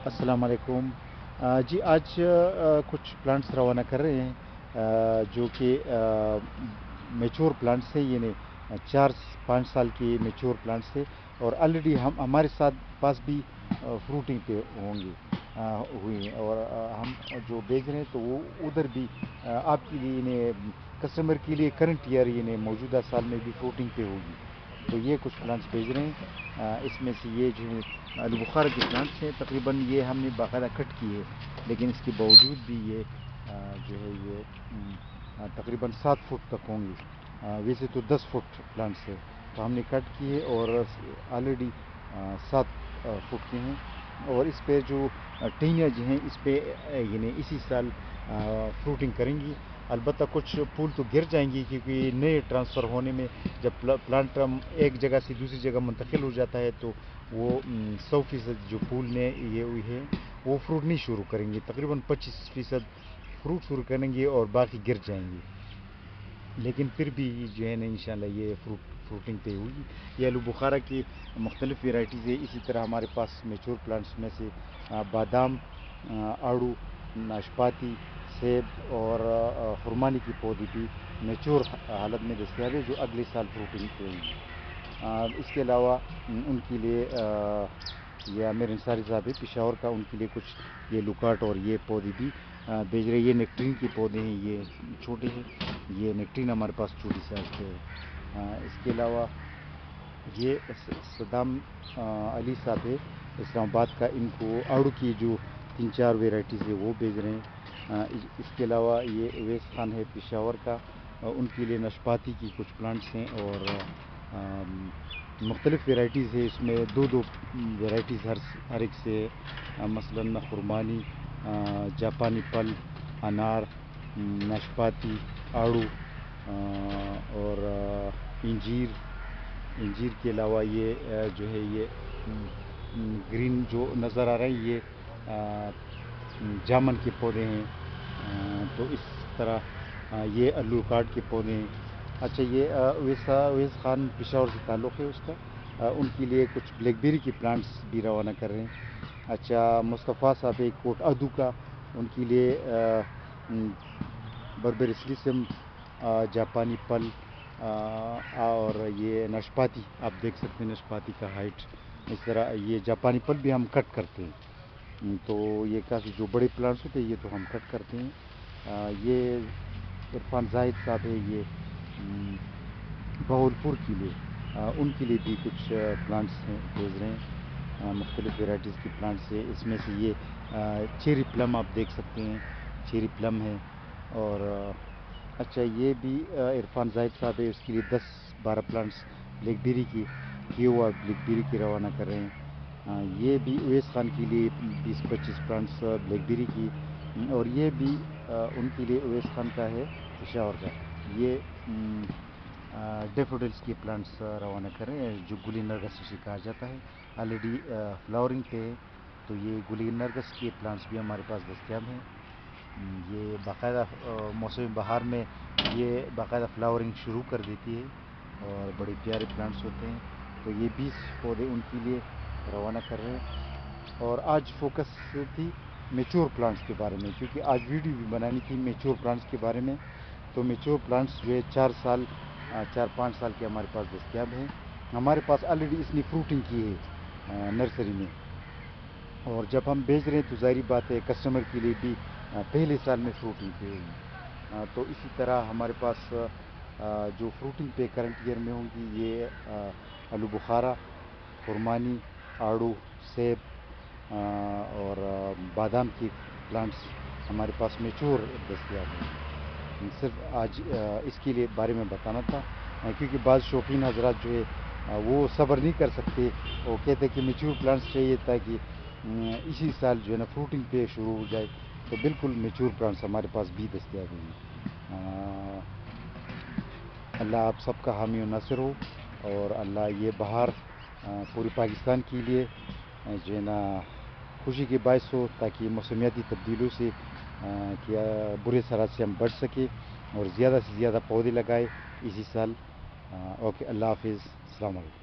السلام علیکم۔ جی آج کچھ پلانٹس روانہ کر رہے ہیں جو کہ میچور پلانٹس ہیں، یعنی 4 5 سال کی میچور پلانٹس ہیں، اور آلریڈی ہمارے ساتھ پاس بھی فروٹنگ پہ ہوں گی ہوئی ہیں، اور ہم جو بیچ رہے ہیں تو وہ ادھر بھی آپ کے لیے، یعنی کسٹمر کے لیے کرنٹ ایئر، یعنی موجودہ سال میں بھی فروٹنگ پہ ہوگی۔ تو یہ کچھ پلانٹس بھیج رہے ہیں، اس میں سے یہ جو ہے آلو بخارا کے پلانٹس ہیں، تقریباً یہ ہم نے باقاعدہ کٹ کی ہے، لیکن اس کے باوجود بھی یہ جو ہے یہ تقریباً 7 فٹ تک ہوں گی۔ ویسے تو 10 فٹ پلانٹس ہے، تو ہم نے کٹ کی ہے اور آلریڈی 7 فٹ کے ہیں، اور اس پہ جو ٹہنیاں جو ہیں اس پہ یعنی اسی سال فروٹنگ کریں گی۔ البتہ کچھ پھول تو گر جائیں گی، کیونکہ نئے ٹرانسفر ہونے میں جب پلانٹ ایک جگہ سے دوسری جگہ منتقل ہو جاتا ہے تو وہ 100% جو پھول نے یہ ہوئی ہے وہ فروٹ نہیں شروع کریں گے، تقریباً 25% فروٹ شروع کریں گے اور باقی گر جائیں گے، لیکن پھر بھی جو ہے نا انشاءاللہ یہ فروٹنگ پہ ہوگی۔ یہ آلو بخارا کی مختلف ویرائٹیز ہے۔ اسی طرح ہمارے پاس میچور پلانٹس میں سے بادام، آڑو، ناشپاتی، سیب اور خرمانی کی پودے بھی میچور حالت میں دستیاب ہے، جو اگلے سال فروٹنگ پہ ہوں گی۔ اس کے علاوہ ان کے لیے یہ امیر انصاری صاحب ہے پشاور کا، ان کے لیے کچھ یہ لکاٹ اور یہ پودے بھی بھیج رہے ہیں۔ یہ نیکٹرین کے پودے ہیں، یہ چھوٹے ہیں، یہ نیکٹرین ہمارے پاس چھوٹی سائز پہ ہے۔ اس کے علاوہ یہ صدام علی صاحب ہے اسلام آباد کا، ان کو آڑو کی جو 3 4 ویرائٹیز ہے وہ بھیج رہے ہیں۔ اس کے علاوہ یہ اویس خان ہے پشاور کا، ان کے لیے ناشپاتی کی کچھ پلانٹس ہیں، اور مختلف ویرائٹیز ہے، اس میں 2 2 ویرائٹیز ہر ایک سے، مثلاً خرمانی، جاپانی پل، انار، ناشپاتی، آڑو، اور انجیر کے علاوہ یہ جو ہے یہ گرین جو نظر آ رہا ہے یہ جامن کے پودے ہیں۔ تو اس طرح یہ الو کاٹ کے پودے ہیں۔ اچھا، یہ اویس خان پشاور سے تعلق ہے اس کا، ان کے لیے کچھ بلیک بیری کے پلانٹس بھی روانہ کر رہے ہیں۔ اچھا، مصطفیٰ صاحب ایک کوٹ ادو کا، ان کے لیے بربریسلیسم، جاپانی پل، اور یہ ناشپاتی، آپ دیکھ سکتے ہیں ناشپاتی کا ہائٹ۔ اس طرح یہ جاپانی پل بھی ہم کٹ کرتے ہیں، تو یہ کافی جو بڑے پلانٹس ہوتے ہیں یہ تو ہم کٹ کرتے ہیں۔ یہ عرفان زاہد صاحب ہے، یہ بہولپور کے لیے، ان کے لیے بھی کچھ پلانٹس ہیں بھیج رہے ہیں، مختلف ویرائٹیز کی پلانٹس ہے۔ اس میں سے یہ چیری پلم آپ دیکھ سکتے ہیں، چیری پلم ہے۔ اور اچھا، یہ بھی عرفان زاہد صاحب ہے، اس کے لیے 10 12 پلانٹس بلیک بیری کی کیوا بلیک بیری کی روانہ کر رہے ہیں۔ یہ بھی اویس خان کے لیے 20 25 پلانٹس بلیک بیری کی، اور یہ بھی ان کے لیے اویس خان کا ہے پشاور کا، یہ ڈیفوڈلس کے پلانٹس روانہ کر رہے ہیں، جو گلی نرگس اسے کہا جاتا ہے، آلریڈی فلاورنگ پہ ہے، تو یہ گلی نرگس کے پلانٹس بھی ہمارے پاس دستیاب ہیں۔ یہ باقاعدہ موسم بہار میں یہ باقاعدہ فلاورنگ شروع کر دیتی ہے، اور بڑے پیارے پلانٹس ہوتے ہیں، تو یہ 20 پودے ان کے لیے روانہ کر رہے ہیں۔ اور آج فوکس تھی میچور پلانٹس کے بارے میں، کیونکہ آج ویڈیو بھی بنانی تھی میچور پلانٹس کے بارے میں، تو میچور پلانٹس جو ہے 4 5 سال کے ہمارے پاس دستیاب ہیں۔ ہمارے پاس آلریڈی اس نے فروٹنگ کی ہے نرسری میں، اور جب ہم بیچ رہے ہیں تو ظاہری بات ہے کسٹمر کے لیے بھی پہلے سال میں فروٹنگ پہ ہوگی۔ تو اسی طرح ہمارے پاس جو فروٹنگ پہ کرنٹ ایئر میں ہوں گی، یہ آلو بخارا، خرمانی، آڑو، سیب، اور بادام کی پلانٹس ہمارے پاس میچور دستیاب ہیں۔ صرف آج اس کے لیے بارے میں بتانا تھا، کیونکہ بعض شوقین حضرات جو ہے وہ صبر نہیں کر سکتے، وہ کہتے ہیں کہ میچور پلانٹس چاہیے تاکہ اسی سال جو ہے نا فروٹنگ پہ شروع ہو جائے، تو بالکل میچور پلانٹس ہمارے پاس بھی دستیاب ہیں۔ اللہ آپ سب کا حامی و ناصر ہو، اور اللہ یہ بہار پوری پاکستان کے لیے جو ہے نا خوشی کے باعث ہو، تاکہ موسمیاتی تبدیلیوں سے کیا برے اثرات سے ہم بچ سکیں، اور زیادہ سے زیادہ پودے لگائے اسی سال۔ اوکے، اللہ حافظ، السلام علیکم۔